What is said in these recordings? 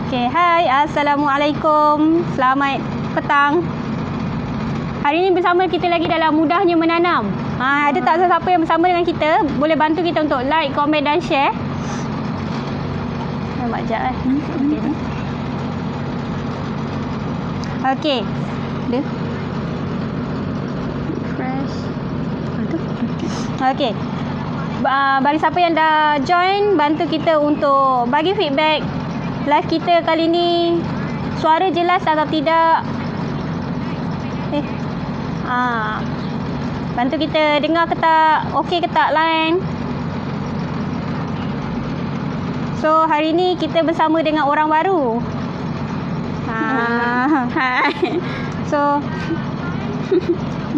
Okay, hai, Assalamualaikum. Selamat petang. Hari ini bersama kita lagi dalam Mudahnya Menanam. Ada tak siapa yang bersama dengan kita? Boleh bantu kita untuk like, komen dan share. Nampak sekejap Okey. Dia. Refresh. Okey. Bagi siapa yang dah join, bantu kita untuk bagi feedback live kita kali ni. Suara jelas atau tidak? Bantu kita dengar ke tak? Okey ke tak line? So hari ni kita bersama dengan orang baru. Hai. So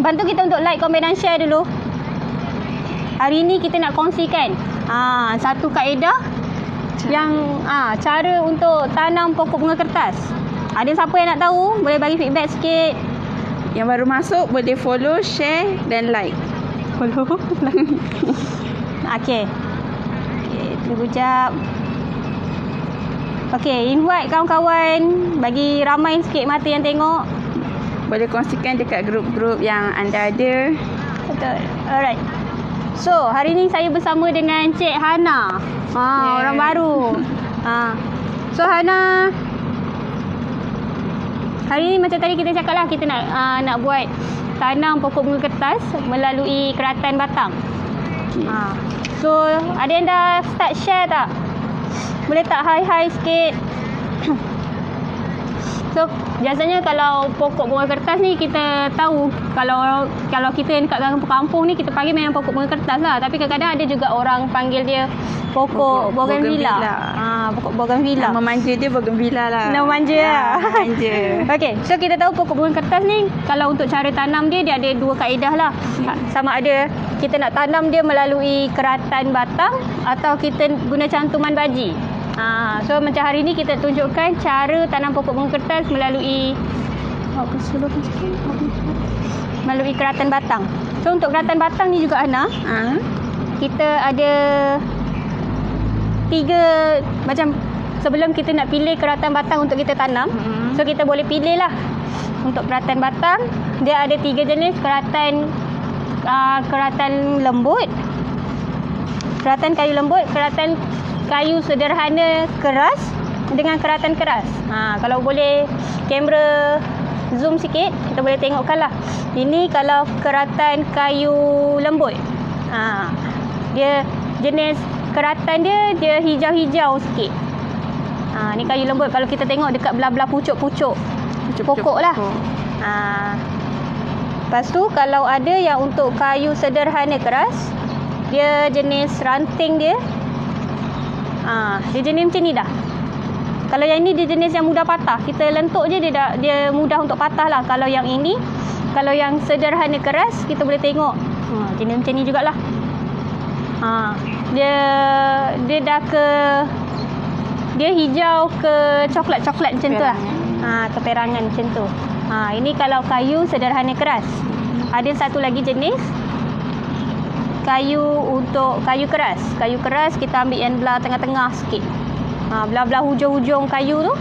bantu kita untuk like, komen dan share dulu. Hari ni kita nak kongsikan satu kaedah yang cara untuk tanam pokok bunga kertas. Ada siapa yang nak tahu? Boleh bagi feedback sikit. Yang baru masuk boleh follow, share dan like. Follow. Okey. Tunggu jap. Okey, invite kawan-kawan, bagi ramai sikit mata yang tengok. Boleh kongsikan dekat grup-grup yang anda ada. Betul. Alright. So, hari ni saya bersama dengan Cik Hana. Orang baru. So, Hana, hari ni macam tadi kita cakap lah, kita nak buat tanam pokok bunga kertas melalui keratan batang. So, ada yang dah start share tak? Boleh tak hi-hi sikit? So, biasanya kalau pokok bunga kertas ni kita tahu, kalau kita yang dekat kampung ni kita panggil memang pokok bunga kertas lah. Tapi kadang-kadang ada juga orang panggil dia pokok bougainvillea. Pokok bougainvillea. Nama manja dia bougainvillea lah. Nama manja lah. Manja. Okey, so kita tahu pokok bunga kertas ni, kalau untuk cara tanam dia ada dua kaedah lah. Sama ada kita nak tanam dia melalui keratan batang atau kita guna cantuman baji. So macam hari ni kita tunjukkan cara tanam pokok bunga kertas melalui keratan batang. So untuk keratan batang ni juga Ana, kita ada 3 macam. Sebelum kita nak pilih keratan batang untuk kita tanam, so kita boleh pilih lah. Untuk keratan batang, dia ada 3 jenis. Keratan lembut, keratan kayu lembut, keratan kayu sederhana keras dengan keratan keras. Kalau boleh kamera zoom sikit, kita boleh tengokkan lah. Ini kalau keratan kayu lembut. Dia jenis keratan dia hijau-hijau sikit. Ni kayu lembut. Kalau kita tengok dekat belah-belah pucuk-pucuk pokok lah. Lepas tu kalau ada yang untuk kayu sederhana keras, dia jenis ranting dia. Dia jenis macam ni dah. Kalau yang ini dia jenis yang mudah patah. Kita lentuk je dia mudah untuk patah lah. Kalau yang ini, kalau yang sederhana keras, kita boleh tengok jenis macam ni jugalah. Dia dah dia hijau ke coklat-coklat macam tu lah. Keperangan macam tu. Ini kalau kayu sederhana keras. Ada satu lagi jenis kayu untuk kayu keras. Kayu keras kita ambil yang belah tengah-tengah sikit. Belah-belah hujung-hujung kayu tu.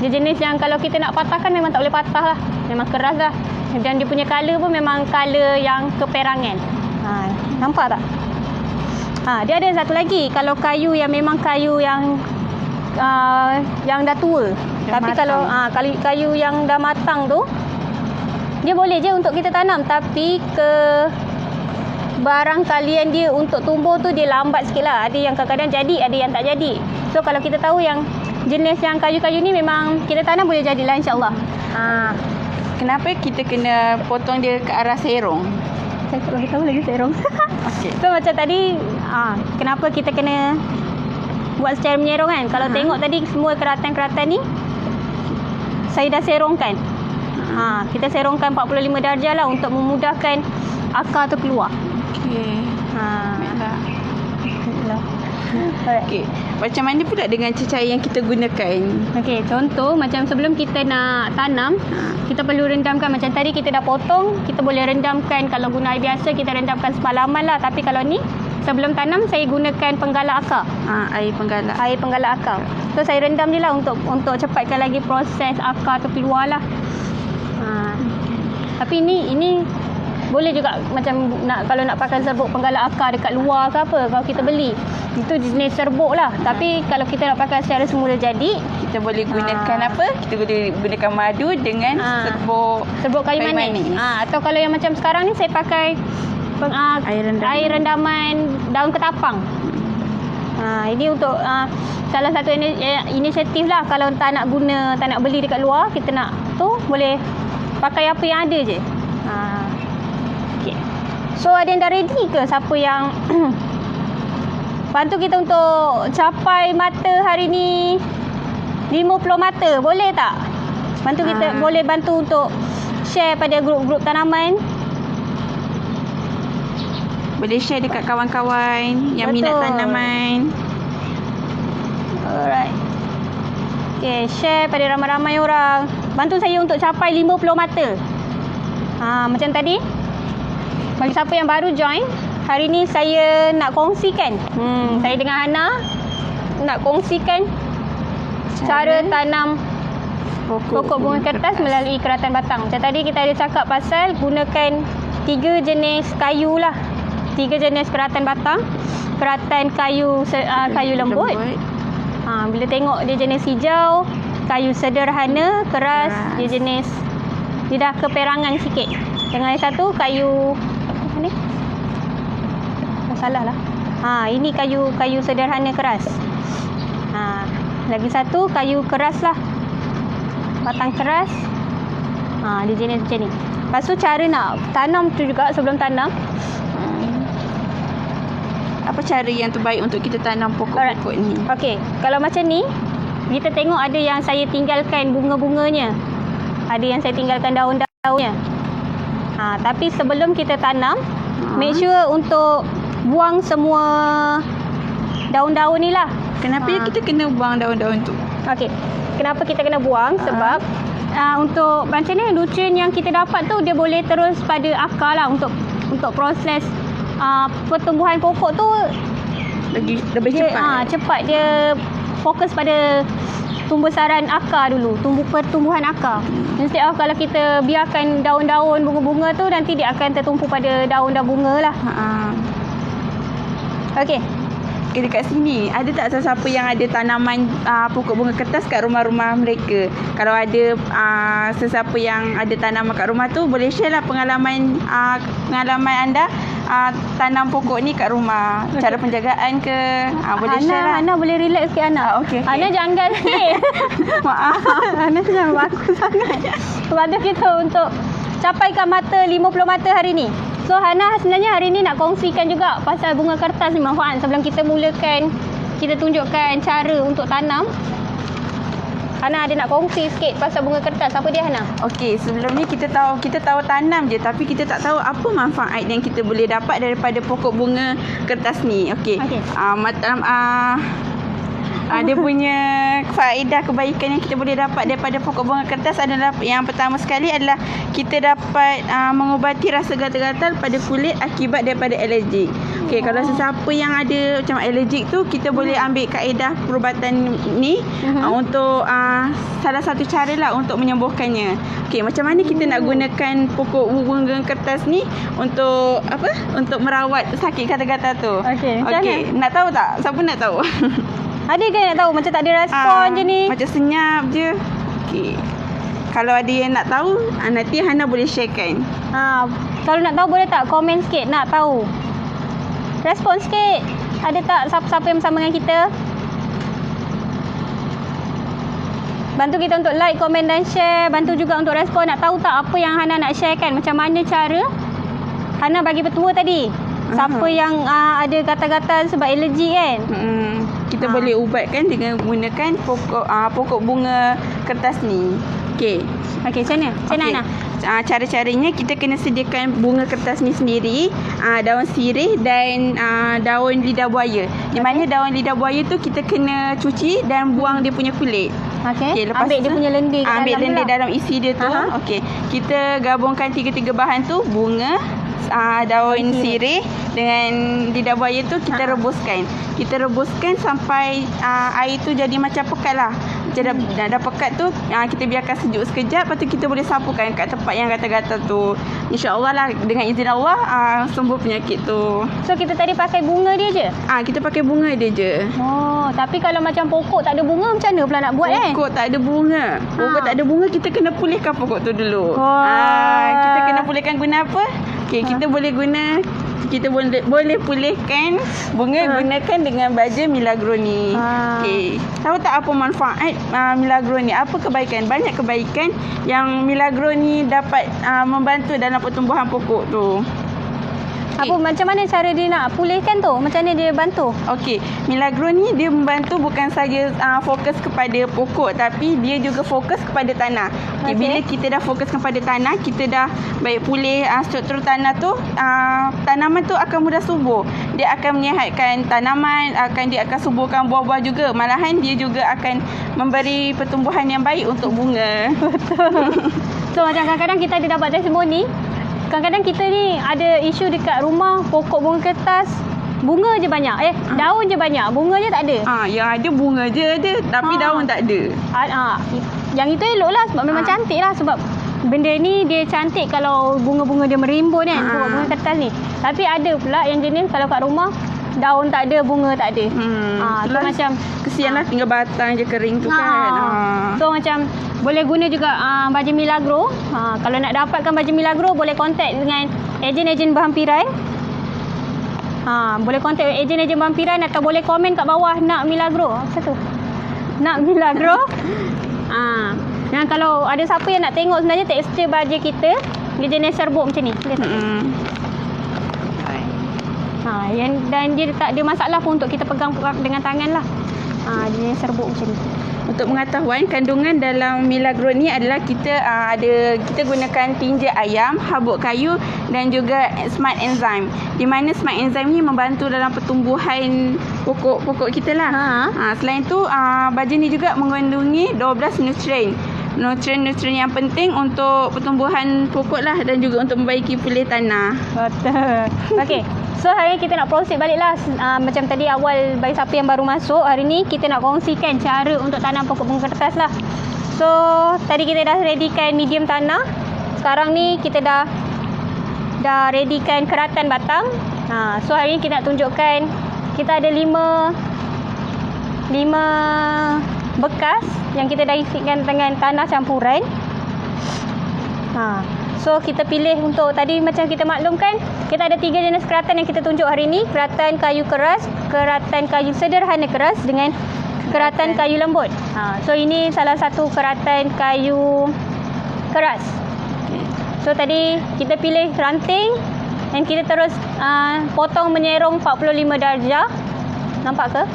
Dia jenis yang kalau kita nak patahkan memang tak boleh patah lah. Memang keras lah. Dan dia punya colour pun memang colour yang keperangan. Nampak tak? Dia ada satu lagi. Kalau kayu yang memang kayu yang dah tua. Tapi matang. Kalau kayu yang dah matang tu, dia boleh je untuk kita tanam. Tapi barang kalian dia untuk tumbuh tu dia lambat sikit lah. Ada yang kadang-kadang jadi, ada yang tak jadi. So kalau kita tahu yang jenis yang kayu-kayu ni memang kita tanam boleh jadilah insyaAllah. Kenapa kita kena potong dia ke arah serong? Saya tak tahu lagi serong. Okay. So macam tadi, kenapa kita kena buat secara menyerong kan? Kalau tengok tadi semua keratan-keratan ni saya dah serongkan. Kita serongkan 45 darjah lah untuk memudahkan akar tu keluar. Okey. Okey. Macam mana pula dengan cecair yang kita gunakan? Okey, contoh macam sebelum kita nak tanam, kita perlu rendamkan. Macam tadi kita dah potong, kita boleh rendamkan. Kalau guna air biasa kita rendamkan semalaman lah. Tapi kalau ni sebelum tanam saya gunakan penggalak akar. Air penggalak. Air penggalak akar. So saya rendam je lah untuk cepatkan lagi proses akar tu keluar lah. Tapi ini boleh juga macam kalau nak pakai serbuk penggalak akar dekat luar ke apa, kalau kita beli itu jenis serbuk lah. Tapi kalau kita nak pakai secara semula jadi, Kita boleh gunakan apa? Kita boleh gunakan madu dengan serbuk kayu manis. Atau kalau yang macam sekarang ni saya pakai air rendaman daun ketapang. Ini untuk salah satu inisiatif lah. Kalau tak nak beli dekat luar, kita nak boleh pakai apa yang ada je. Okay. So ada yang dah ready ke? Siapa yang bantu kita untuk capai mata hari ni 50 mata, boleh tak? Boleh bantu untuk share pada grup-grup tanaman. Boleh share dekat kawan-kawan yang minat tanaman. Alright. Okay, share pada ramai-ramai orang. Bantu saya untuk capai 50 mata. Macam tadi. Bagi siapa yang baru join, hari ni saya nak kongsikan. Saya dengan Hana nak kongsikan cara tanam pokok bunga kertas melalui keratan batang. Macam tadi kita ada cakap pasal gunakan 3 jenis kayu lah. 3 jenis keratan batang, keratan kayu lembut. Bila tengok dia jenis hijau, kayu sederhana, keras, dia jenis dia dah keperangan sikit. Dengan yang satu kayu apa ni? Masalah lah. Ini kayu sederhana keras. Lagi satu kayu keras lah. Batang keras. Dia jenis macam ni. Lepas tu cara nak tanam tu juga sebelum tanam. Apa cara yang terbaik untuk kita tanam pokok-pokok ni? Okey, kalau macam ni, kita tengok ada yang saya tinggalkan bunga-bunganya. Ada yang saya tinggalkan daun-daunnya. Tapi sebelum kita tanam, make sure untuk buang semua daun-daun ni lah. Kenapa kita kena buang daun-daun tu? Okey, kenapa kita kena buang? Sebab untuk macam ni, nutrien yang kita dapat tu dia boleh terus pada akar lah untuk proses pertumbuhan pokok tu lebih cepat. Cepat dia fokus pada pembesaran akar dulu, pertumbuhan akar. Instead of kalau kita biarkan daun-daun bunga-bunga tu, nanti dia akan tertumpu pada daun dan bunga lah. Okey. Dekat sini ada tak sesiapa yang ada tanaman pokok bunga kertas kat rumah-rumah mereka? Kalau ada sesiapa yang ada tanaman kat rumah tu, boleh share lah pengalaman anda tanam pokok ni kat rumah. Cara penjagaan ke? Boleh share lah. Hana boleh relax sikit Hana. Okay. Hana janggal sikit. Maaf. Hana jangan baku sangat. Bantu kita untuk capaikan mata 50 mata hari ni. So Hana sebenarnya hari ni nak kongsikan juga pasal bunga kertas ni manfaat. Sebelum kita mulakan, kita tunjukkan cara untuk tanam. Hana ada nak kongsi sikit pasal bunga kertas. Apa dia Hana? Okey, sebelum ni kita tahu tanam je, tapi kita tak tahu apa manfaat yang kita boleh dapat daripada pokok bunga kertas ni. Okey. Dia punya faedah kebaikan yang kita boleh dapat daripada pokok bunga kertas adalah yang pertama sekali adalah kita dapat mengubati rasa gatal-gatal pada kulit akibat daripada alergik. Okey, kalau sesiapa yang ada macam alergik tu, kita boleh ambil kaedah perubatan ni untuk salah satu cara lah untuk menyembuhkannya. Okey, macam mana kita nak gunakan pokok bunga kertas ni untuk apa? Untuk merawat sakit gatal-gatal tu. Okey, nak tahu tak? Siapa nak tahu? Ada ke nak tahu? Macam tak ada respon je ni. Macam senyap je. Okey. Kalau ada yang nak tahu, nanti Hana boleh sharekan. Kalau nak tahu boleh tak komen sikit, nak tahu. Respon sikit. Ada tak siapa-siapa yang bersama dengan kita? Bantu kita untuk like, komen dan share. Bantu juga untuk respon. Nak tahu tak apa yang Hana nak sharekan? Macam mana cara Hana bagi petua tadi? Siapa yang ada gatal-gatal sebab alergi kan? Kita boleh ubatkan dengan menggunakan pokok bunga kertas ni. Okey, macam mana? Cara-caranya kita kena sediakan bunga kertas ni sendiri, daun sirih dan daun lidah buaya. Di mana daun lidah buaya tu kita kena cuci dan buang dia punya kulit. Okey. lepas Ambil dia tu, punya lendir kat ambil dalam lendir pula. dalam isi dia tu. Aha. Okey. Kita gabungkan tiga-tiga bahan tu, bunga, daun sirih dengan lidah buaya tu kita rebuskan. Kita rebuskan sampai air tu jadi macam pekat lah. Macam dah pekat tu, kita biarkan sejuk sekejap. Lepas tu kita boleh sapukan kat tempat yang gatal-gatal tu. InsyaAllah lah, dengan izin Allah sembuh penyakit tu. So kita tadi pakai bunga dia je? Kita pakai bunga dia je. Oh, tapi kalau macam pokok tak ada bunga macam mana pula nak buat Pokok tak ada bunga. Pokok tak ada bunga, kita kena pulihkan pokok tu dulu. Wah. Kita kena pulihkan guna apa? Okey, kita boleh pulihkan bunga gunakan dengan baja Milagronie. Okey. Tahu tak apa manfaat Milagronie? Apa kebaikan? Banyak kebaikan yang Milagronie dapat membantu dalam pertumbuhan pokok tu. Apa macam mana cara dia nak pulihkan tu? Macam mana dia bantu? Okey, Milagronie dia membantu bukan saja fokus kepada pokok, tapi dia juga fokus kepada tanah. Okay. Bila kita dah fokus kepada tanah, kita dah baik pulih struktur tanah tu, tanaman tu akan mudah subur. Dia akan menyihatkan tanaman, dia akan suburkan buah-buah juga. Malahan dia juga akan memberi pertumbuhan yang baik untuk bunga. Betul. So macam kadang-kadang kita ada dapat testimoni. Kadang-kadang kita ni ada isu dekat rumah, pokok bunga kertas, bunga je banyak. Daun je banyak, bunga je tak ada. Yang ada bunga je ada, tapi daun tak ada. Yang itu elok lah sebab memang cantik lah. Sebab benda ni dia cantik kalau bunga-bunga dia merimbun kan, pokok bunga kertas ni. Tapi ada pula yang jenis kalau kat rumah, daun tak ada, bunga tak ada. So macam kesian lah, tinggal batang je kering tu kan. So macam boleh guna juga baju Milagro. Kalau nak dapatkan baju Milagro, boleh kontak dengan ejen-ejen berhampiran. Boleh kontak ejen-ejen berhampiran atau boleh komen kat bawah nak Milagro. Apa tu? Nak Milagro. Dan kalau ada siapa yang nak tengok sebenarnya tekstur baju kita, dia jenis serbuk macam ni. Dia tak dan dia tak ada masalah pun untuk kita pegang dengan tangan lah. Dia serbuk macam ni. Untuk pengetahuan, kandungan dalam Milagronie adalah kita gunakan tinja ayam, habuk kayu dan juga smart enzyme. Di mana smart enzyme ni membantu dalam pertumbuhan pokok kita lah. Selain tu, baju ni juga mengandungi 12 nutrien yang penting untuk pertumbuhan pokok lah dan juga untuk membaiki pulih tanah. Betul. Okey. So hari ni kita nak proceed balik lah. Macam tadi awal bagi siapa yang baru masuk, hari ni kita nak kongsikan cara untuk tanam pokok bunga kertas lah. So tadi kita dah readykan medium tanah. Sekarang ni kita dah readykan keratan batang. So hari ni kita nak tunjukkan kita ada 5 bekas yang kita dah isikan dengan tanah campuran. So kita pilih untuk tadi macam kita maklumkan, kita ada 3 jenis keratan yang kita tunjuk hari ni. Keratan kayu keras, keratan kayu sederhana keras dengan keratan kayu lembut. So ini salah satu keratan kayu keras. So tadi kita pilih ranting dan kita terus potong menyerong 45 darjah. Nampak ke?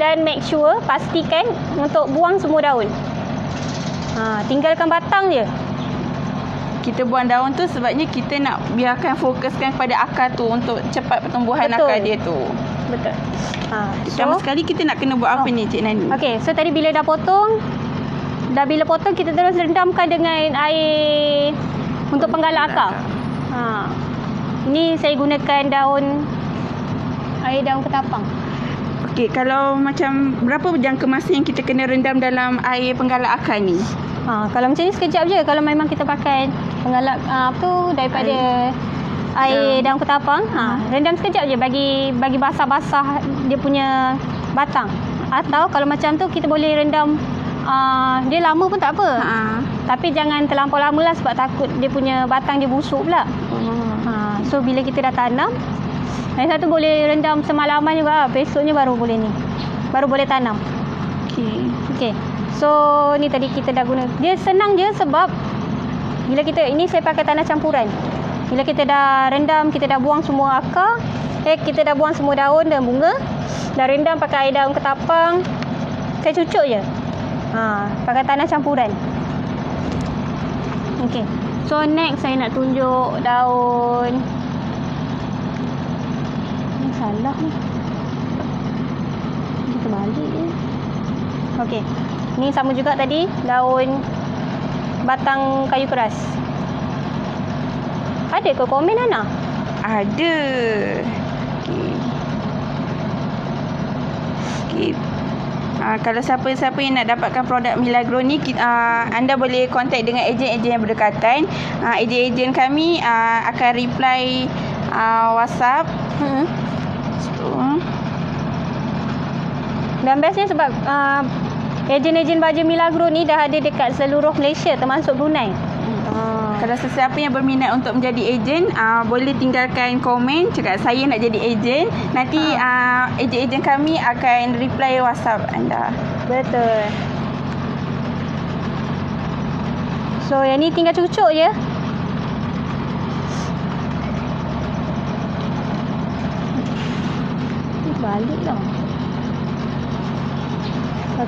Dan make sure, pastikan untuk buang semua daun. Tinggalkan batang je. Kita buang daun tu sebabnya kita nak biarkan fokuskan pada akar tu untuk cepat pertumbuhan akar dia tu. Betul. Pertama sekali kita nak kena buat apa ni Cik Nani? Okey, so tadi bila potong kita terus rendamkan dengan air untuk penggalak akar. Ini saya gunakan air daun ketapang. Okey, kalau macam berapa jangka masa yang kita kena rendam dalam air penggalak akar ni? Kalau macam ni sekejap je. Kalau memang kita pakai penggalak daripada air daun ketapang, rendam sekejap je bagi basah-basah dia punya batang. Atau kalau macam tu kita boleh rendam dia lama pun tak apa. Tapi jangan terlampau lama lah sebab takut dia punya batang dia busuk pula. So bila kita dah tanam, yang satu boleh rendam semalaman juga. Besoknya baru boleh tanam. Okey. So ni tadi kita dah guna. Dia senang je sebab bila ini saya pakai tanah campuran. Bila kita dah rendam, kita dah buang semua akar, kita dah buang semua daun dan bunga, dah rendam pakai air daun ketapang. Saya cucuk je. Pakai tanah campuran. Okey. So next saya nak tunjuk daun. Ni salah ni. Kita balik je. Okey. Ni sama juga tadi daun batang kayu keras. Ada ke komen Ana? Ada. Okey. Okey. Kalau siapa-siapa yang nak dapatkan produk Milagro ni, anda boleh kontak dengan ejen-ejen yang berdekatan. Ejen-ejen kami akan reply WhatsApp. So, Dan bestnya sebab ejen-ejen baju Milagro ni dah ada dekat seluruh Malaysia termasuk Brunei. kalau sesiapa yang berminat untuk menjadi ejen, boleh tinggalkan komen cakap saya nak jadi ejen. Nanti ejen-ejen kami akan reply WhatsApp anda. Betul. So yang ni tinggal cucuk je. Balik lah.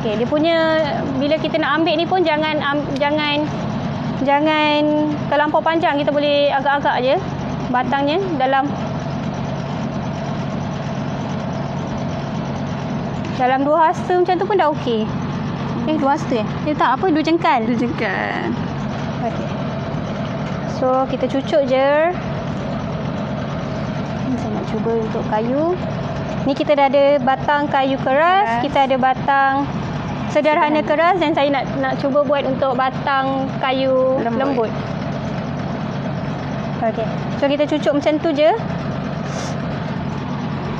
Okey, dia punya bila kita nak ambil ni pun jangan terlampau panjang, kita boleh agak-agak je batangnya dalam 2 hasta macam tu pun dah okey. 2 hasta tak apa, 2 jengkal. Okey. So kita cucuk je. Ni saya nak cuba untuk kayu. Ni kita dah ada batang kayu keras, kita ada batang sederhana keras dan saya nak cuba buat untuk batang kayu lembut. Okey. So kita cucuk macam tu je.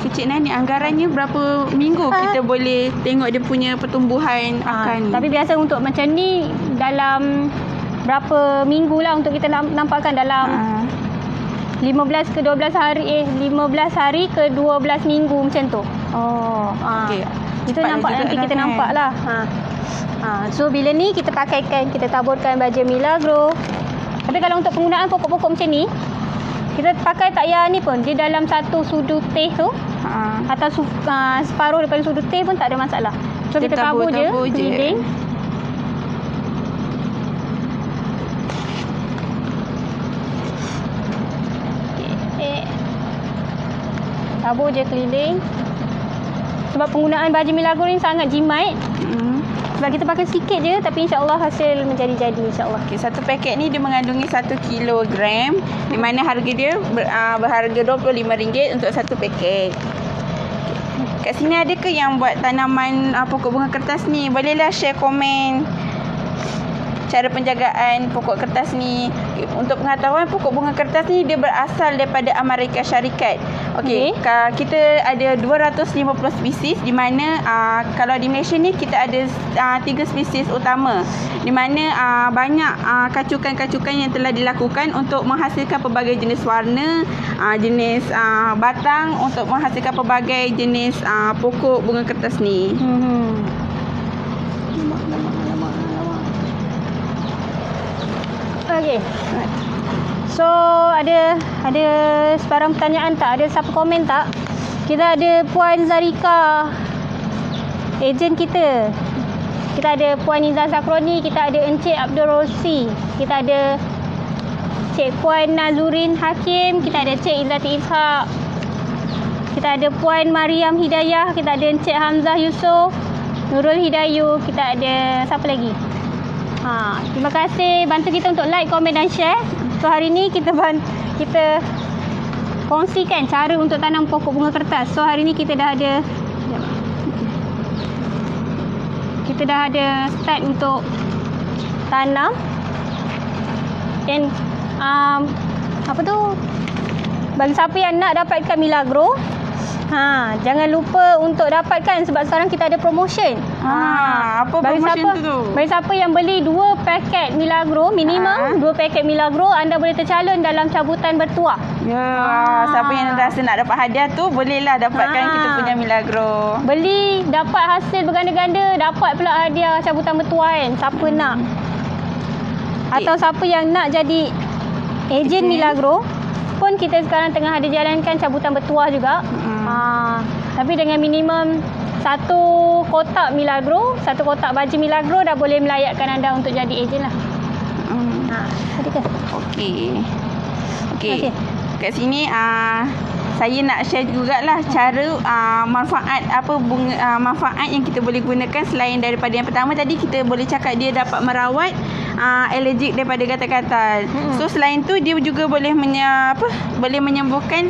Cik Nani, anggarannya berapa minggu kita boleh tengok dia punya pertumbuhan akar ni? Tapi biasa untuk macam ni dalam berapa minggu lah untuk kita nampakkan dalam 15 ke 12 hari 15 hari ke 12 minggu macam tu. Okey. Itu nampak nanti kita nampak lah. So bila ni kita pakaikan, kita taburkan baja Milagro. Tapi kalau untuk penggunaan pokok-pokok macam ni, kita pakai tak payah ni pun. Dia dalam satu sudu teh tu atau separuh daripada sudu teh pun tak ada masalah. So kita tabur je keliling. Tabur je keliling. Sebab penggunaan baju Milagro ni sangat jimat. Sebab kita pakai sikit je, tapi insya-Allah hasil menjadi-jadi insya-Allah. Okay, satu paket ni dia mengandungi 1 kilogram, di mana harga dia berharga RM25 untuk satu paket. Kat sini ada ke yang buat tanaman pokok bunga kertas ni? Bolehlah share komen cara penjagaan pokok kertas ni. Untuk pengetahuan, pokok bunga kertas ni dia berasal daripada Amerika Syarikat. Okey, kita ada 250 spesies, di mana kalau di Malaysia ni kita ada 3 spesies utama, di mana banyak kacukan-kacukan yang telah dilakukan untuk menghasilkan pelbagai jenis warna, jenis batang untuk menghasilkan pelbagai jenis pokok bunga kertas ni. Okey. So ada sebarang pertanyaan tak? Ada siapa komen tak? Kita ada Puan Zarika, ejen kita. Kita ada Puan Izzah Zakroni, kita ada Encik Abdul Rosi, kita ada Cik Puan Nazurin Hakim, kita ada Cik Izzati Ishak, kita ada Puan Mariam Hidayah, kita ada Encik Hamzah Yusof, Nurul Hidayu, kita ada siapa lagi? Terima kasih bantu kita untuk like, komen dan share. So hari ni kita kongsikan cara untuk tanam pokok bunga kertas. So hari ni kita dah ada start untuk tanam. Dan bagi siapa yang nak dapatkan Milagro, jangan lupa untuk dapatkan sebab sekarang kita ada promotion. Apa promotion tu? Bagi siapa yang beli 2 paket Milagro, minimum 2 paket Milagro, anda boleh tercalon dalam cabutan bertuah. Siapa yang rasa nak dapat hadiah tu, bolehlah dapatkan kita punya Milagro. Beli, dapat hasil berganda-ganda, dapat pula hadiah cabutan bertuah kan. Siapa nak? Atau siapa yang nak jadi ejen Milagro pun, kita sekarang tengah ada jalankan cabutan bertuah juga. Tapi dengan minimum 1 kotak Milagro, 1 kotak baju Milagro dah boleh melayakkan anda untuk jadi ejen lah. Tadi ke? Okey. Kat sini saya nak share jugalah cara manfaat manfaat yang kita boleh gunakan selain daripada yang pertama tadi kita boleh cakap dia dapat merawat alergik daripada gatal-gatal. So selain tu dia juga boleh boleh menyembuhkan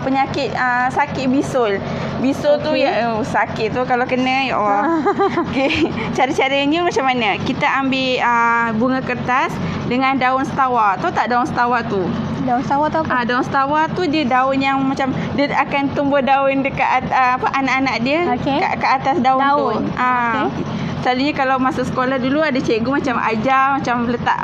penyakit sakit bisul. Bisul tu ya sakit tu kalau kena ya Allah. Okey, cara-caranya macam mana? Kita ambil bunga kertas dengan daun setawan. Tahu tak daun setawan tu? Daun setawan tu apa? Daun setawan tu dia daun yang macam dia akan tumbuh daun dekat anak-anak dia kat atas daun tu. Selalunya kalau masa sekolah dulu ada cikgu macam ajar macam letak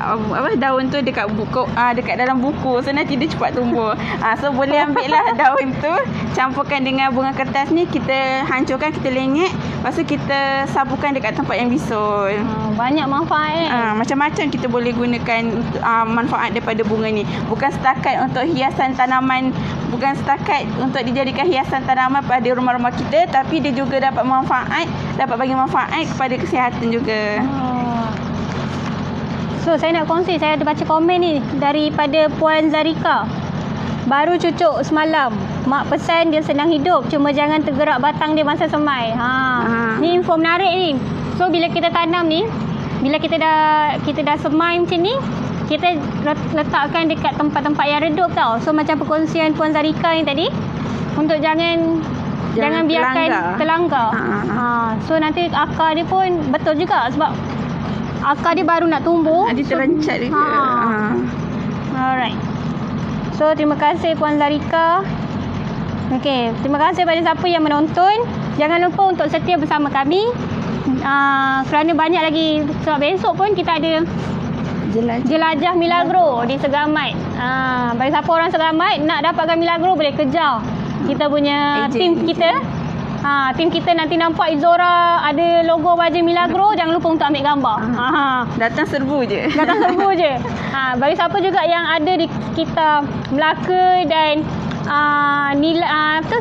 daun tu dekat buku dekat dalam buku. So nanti dia cepat tumbuh. So boleh ambil lah daun tu, campurkan dengan bunga kertas ni, kita hancurkan, kita lenyek, lepas tu kita sapukan dekat tempat yang bisul. Banyak manfaat macam-macam kita boleh gunakan manfaat daripada bunga ni. Bukan setakat untuk hiasan tanaman, bukan setakat untuk dijadikan hiasan tanaman pada rumah-rumah kita, tapi dia juga dapat bagi manfaat kepada kesihatan juga. So saya nak kongsi, saya ada baca komen ni daripada Puan Zarika. Baru cucuk semalam. Mak pesan dia senang hidup, cuma jangan tergerak batang dia masa semai. Ni info menarik ni. So bila kita tanam ni, bila kita dah semai macam ni, kita letakkan dekat tempat-tempat yang redup tau. So macam perkongsian Puan Zarika ni tadi, untuk jangan biarkan terlanggar. So nanti akar dia pun betul juga sebab akar dia baru nak tumbuh. Dia terencat juga. Alright. So terima kasih Puan Zarika. Okey, terima kasih pada siapa yang menonton. Jangan lupa untuk setia bersama kami. Kerana banyak lagi, sebab besok pun kita ada Jelajah Milagro di Segamat. Bagi siapa orang Segamat nak dapatkan Milagro, boleh kejar kita punya tim kita. Tim kita nanti nampak Izora ada logo baju Milagro, jangan lupa untuk ambil gambar. Datang serbu je. Bagi siapa juga yang ada di sekitar Melaka dan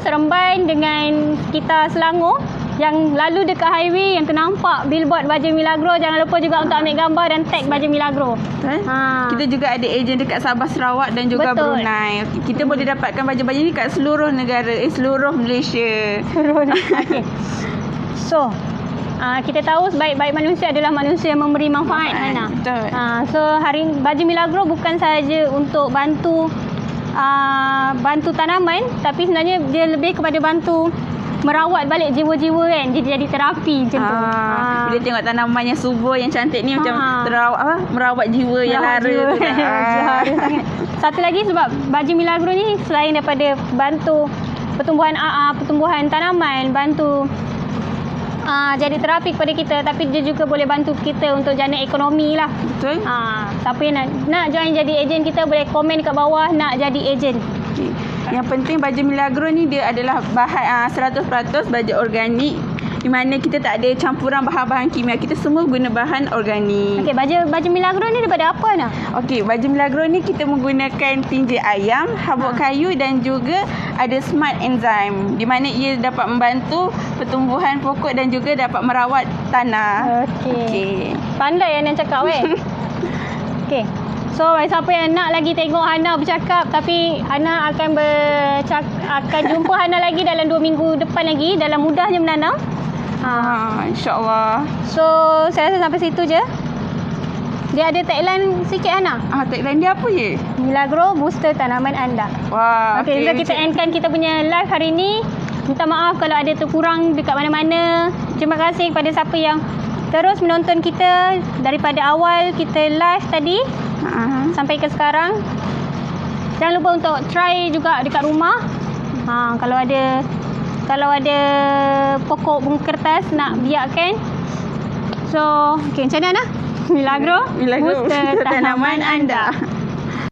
Seremban dengan sekitar Selangor, yang lalu dekat highway yang ternampak billboard baju Milagro, jangan lupa juga untuk ambil gambar dan tag baju Milagro. Kita juga ada ejen dekat Sabah, Sarawak dan juga Brunei. Kita boleh dapatkan baju-baju ni kat seluruh negara, seluruh Malaysia. Okay. So kita tahu sebaik-baik manusia adalah manusia yang memberi manfaat, Hana. Betul. So hari baju Milagro bukan sahaja untuk bantu tanaman, tapi sebenarnya dia lebih kepada bantu merawat balik jiwa-jiwa kan. Dia jadi terapi macam tu. Bila tengok tanaman yang subur, yang cantik ni macam merawat jiwa yang lara tu. Sangat. Satu lagi sebab baju Milagro ni selain daripada bantu pertumbuhan tanaman, bantu jadi terapi kepada kita, tapi dia juga boleh bantu kita untuk jana ekonomi lah. Betul. Siapa yang nak join jadi ejen kita, boleh komen kat bawah nak jadi ejen. Yang penting baju Milagro ni dia adalah bahan 100% baju organik, di mana kita tak ada campuran bahan-bahan kimia. Kita semua guna bahan organik. Okey, baju Milagro ni daripada apa nak? Okey, baju Milagro ni kita menggunakan tinja ayam, habuk kayu dan juga ada smart enzyme, di mana ia dapat membantu pertumbuhan pokok dan juga dapat merawat tanah. Okey. Pandai yang nak cakap Okey. So, siapa yang nak lagi tengok Hana bercakap, tapi Hana akan jumpa Hana lagi dalam 2 minggu depan lagi dalam Mudahnya Menanam. InsyaAllah. So, saya rasa sampai situ je. Dia ada tagline sikit, Hana. Tagline dia apa je? Milagro booster tanaman anda. Wah. Okay, so kita endkan kita punya live hari ni. Minta maaf kalau ada terkurang dekat mana-mana. Terima kasih kepada siapa yang terus menonton kita daripada awal kita live tadi sampai ke sekarang. Jangan lupa untuk try juga dekat rumah. Kalau ada pokok bunga kertas nak biarkan. So, okey, macam mana? Milagro booster tanaman anda.